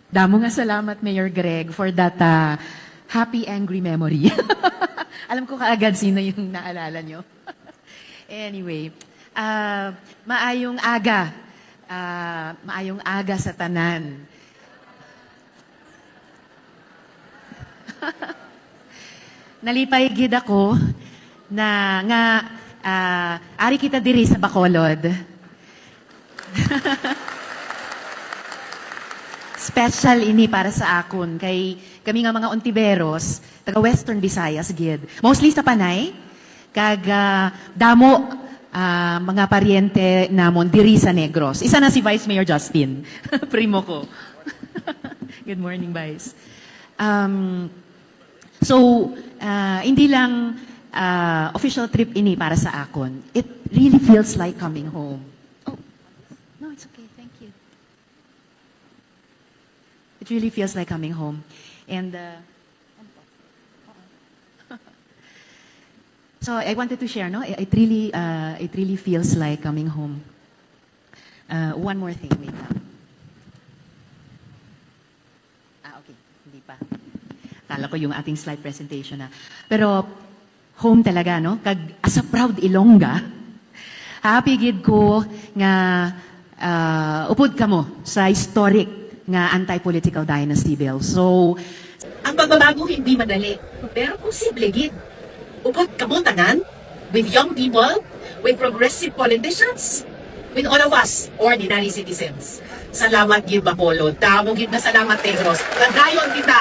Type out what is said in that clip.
Damo nga salamat, Mayor Greg, for that happy, angry memory. Alam ko kaagad sino yung naalala nyo. Anyway, maayong aga. Maayong aga sa tanan. Nalipay gid ako na nga ari kita diri sa Bacolod. Special ini para sa akon kay kami nga mga Ontiveros, taga Western Visayas gid. Mostly sa Panay kag damo mga paryente namon diri sa Negros. Isa na si Vice Mayor Justin, primo ko. Good morning, Vice. Hindi lang official trip ini para sa akon. It really feels like coming home. Oh, no, it's okay. Thank you. It really feels like coming home. And so I wanted to share, no? It really feels like coming home. One more thing, wait lang. Okay, hindi pa. Kala ko yung ating slide presentation na. Pero home talaga, no? Kag as a proud Ilongga, happy gid ko nga upod kamo sa historic nga anti-political dynasty bill. So, ang pagbabago hindi madali, pero posible gid. Upod kamuntanan, with young people, with progressive politicians, with all of us, ordinary citizens. Salamat gid Bacolod. Damo gid na salamat Negros. Nadayon kita